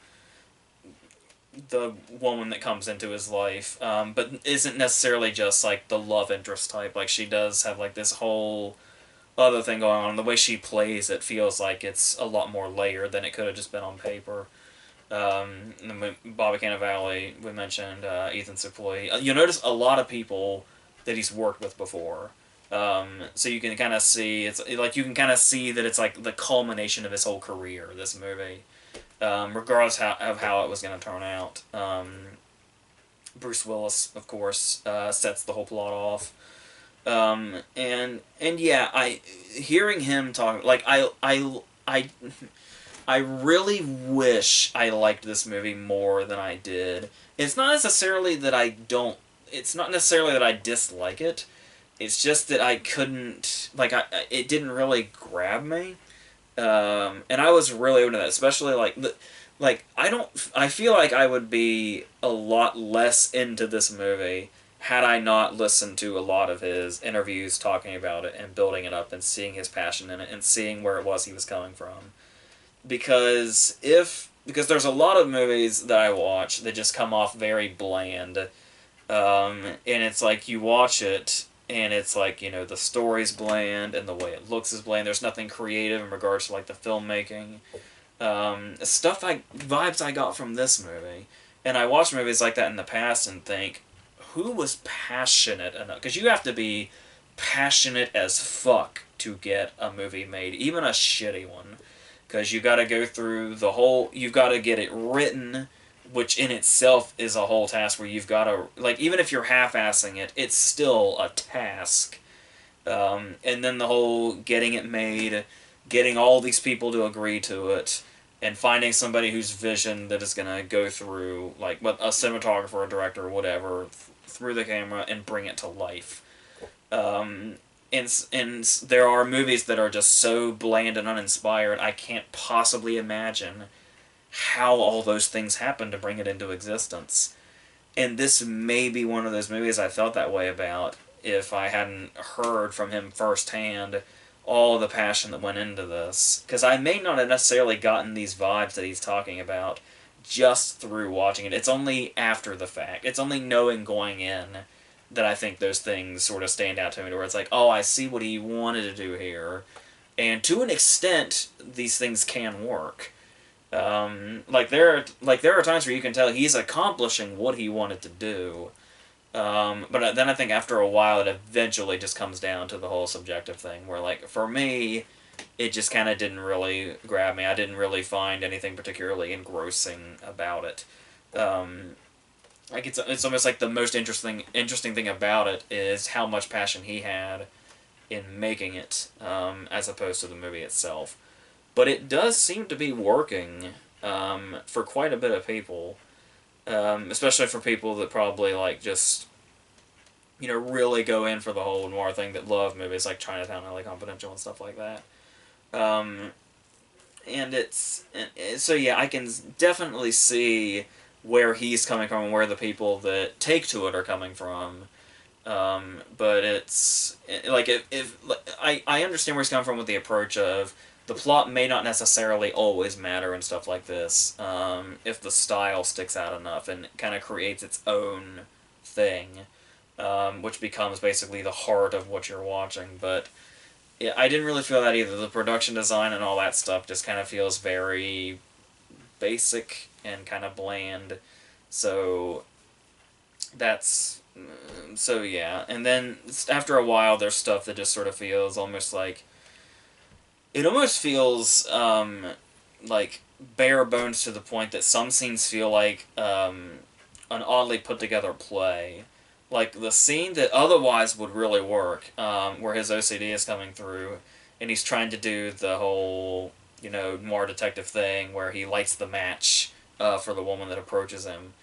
A: woman that comes into his life, but isn't necessarily just like the love interest type. Like she does have like this whole other thing going on. The way she plays it feels like it's a lot more layered than it could have just been on paper. Bobby Cannavale, we mentioned Ethan Suplee. You'll notice a lot of people that he's worked with before. So you can kind of see you can kind of see that it's like the culmination of his whole career. This movie, regardless of how it was going to turn out. Bruce Willis, of course, sets the whole plot off. And yeah, hearing him talk like I really wish I liked this movie more than I did. It's not necessarily that I don't. It's not necessarily that I dislike it. It's just that I couldn't, it didn't really grab me, and I was really into that, especially, I feel like I would be a lot less into this movie had I not listened to a lot of his interviews talking about it and building it up and seeing his passion in it and seeing where it was he was coming from. Because there's a lot of movies that I watch that just come off very bland, and it's like you watch it, and it's like, the story's bland, and the way it looks is bland. There's nothing creative in regards to, like, the filmmaking. Vibes I got from this movie. And I watched movies like that in the past and think, who was passionate enough? Because you have to be passionate as fuck to get a movie made, even a shitty one. Because you got to go through you've got to get it written, which in itself is a whole task where you've got to, even if you're half-assing it, it's still a task. And then the whole getting it made, getting all these people to agree to it, and finding somebody whose vision that is going to go through, a cinematographer, a director, or whatever, through the camera and bring it to life. And there are movies that are just so bland and uninspired, I can't possibly imagine how all those things happen to bring it into existence. And this may be one of those movies I felt that way about if I hadn't heard from him firsthand all the passion that went into this. Because I may not have necessarily gotten these vibes that he's talking about just through watching it. It's only after the fact. It's only knowing going in that I think those things sort of stand out to me, where it's like, oh, I see what he wanted to do here. And to an extent, these things can work. There are times where you can tell he's accomplishing what he wanted to do. But then I think after a while it eventually just comes down to the whole subjective thing where, like, for me, it just kind of didn't really grab me. I didn't really find anything particularly engrossing about it. Um, it's almost like the most interesting thing about it is how much passion he had in making it, as opposed to the movie itself. But it does seem to be working, for quite a bit of people, especially for people that probably, like, just, really go in for the whole noir thing, that love movies like Chinatown, LA Confidential, and stuff like that. Um, so yeah, I can definitely see where he's coming from and where the people that take to it are coming from. But it's like, if like, I understand where he's coming from with the approach of the plot may not necessarily always matter and stuff like this, if the style sticks out enough and kind of creates its own thing, which becomes basically the heart of what you're watching. But yeah, I didn't really feel that either. The production design and all that stuff just kind of feels very basic and kind of bland. So that's so yeah. And then after a while, there's stuff that just sort of feels almost like it almost feels like bare bones, to the point that some scenes feel like an oddly put together play. Like the scene that otherwise would really work, where his OCD is coming through, and he's trying to do the whole, noir detective thing where he lights the match for the woman that approaches him.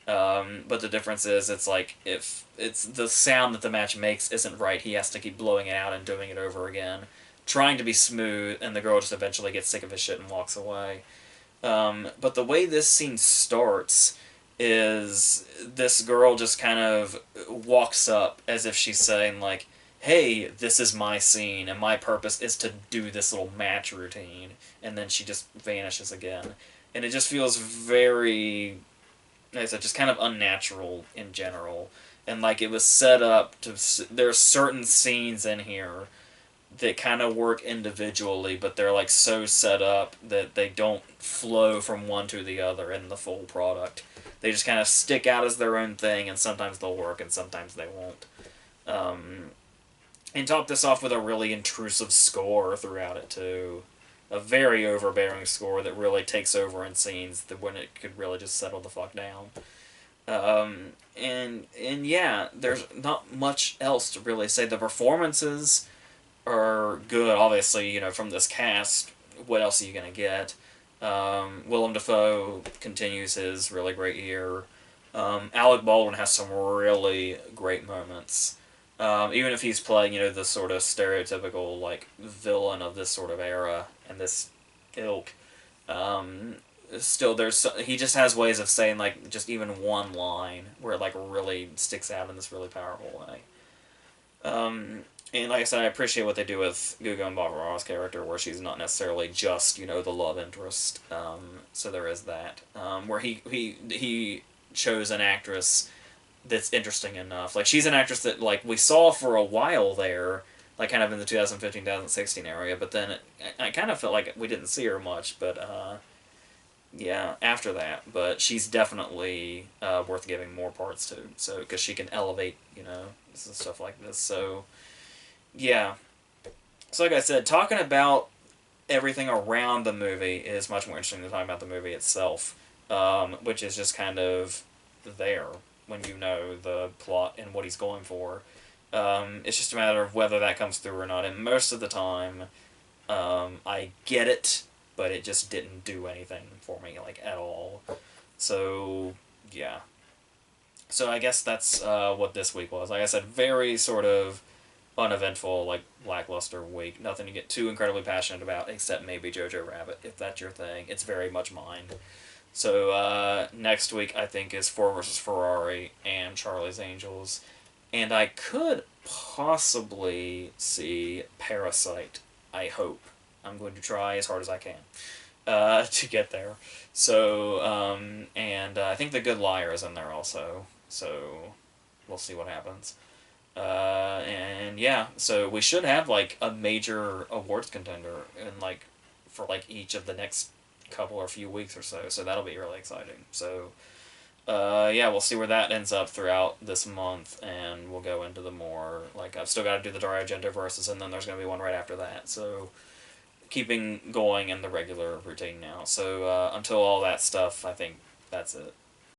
A: But the difference is, it's like, if it's the sound that the match makes isn't right, he has to keep blowing it out and doing it over again, trying to be smooth, and the girl just eventually gets sick of his shit and walks away. But the way this scene starts is this girl just kind of walks up as if she's saying, like, hey, this is my scene, and my purpose is to do this little match routine, and then she just vanishes again. And it just feels very, like I said, just kind of unnatural in general. And, like, it was set up to, there's certain scenes in here that kind of work individually, but they're, like, so set up that they don't flow from one to the other in the full product. They just kind of stick out as their own thing, and sometimes they'll work and sometimes they won't. And top this off with a really intrusive score throughout it too. A very overbearing score that really takes over in scenes that when it could really just settle the fuck down. And yeah, there's not much else to really say. The performances are good, obviously, from this cast. What else are you gonna get? Willem Dafoe continues his really great year. Alec Baldwin has some really great moments. Even if he's playing, the sort of stereotypical, like, villain of this sort of era and this ilk, still he just has ways of saying, like, just even one line where it, like, really sticks out in this really powerful way. And like I said, I appreciate what they do with Gugu Mbatha-Raw's character, where she's not necessarily just, the love interest. So there is that. Where he chose an actress that's interesting enough. Like, she's an actress that, like, we saw for a while there, like, kind of in the 2015-2016 area, but then I kind of felt like we didn't see her much, but, yeah, after that. But she's definitely worth giving more parts to, so, because she can elevate, stuff like this, so, yeah. So like I said, talking about everything around the movie is much more interesting than talking about the movie itself, which is just kind of there when you know the plot and what he's going for. It's just a matter of whether that comes through or not, and most of the time, I get it, but it just didn't do anything for me, like, at all. So, yeah. So I guess that's what this week was. Like I said, very sort of uneventful, like, lackluster week. Nothing to get too incredibly passionate about, except maybe Jojo Rabbit, if that's your thing. It's very much mine. So, next week, I think, is Ford vs. Ferrari and Charlie's Angels. And I could possibly see Parasite, I hope. I'm going to try as hard as I can to get there. So, and I think The Good Liar is in there also. So, we'll see what happens. And yeah, so we should have, like, a major awards contender in, like, for, like, each of the next couple or few weeks or so. So that'll be really exciting. So yeah, we'll see where that ends up throughout this month, and we'll go into the more, like, I've still got to do the Dario Argento verses, and then there's going to be one right after that, so keeping going in the regular routine now. So until all that stuff, I think that's it.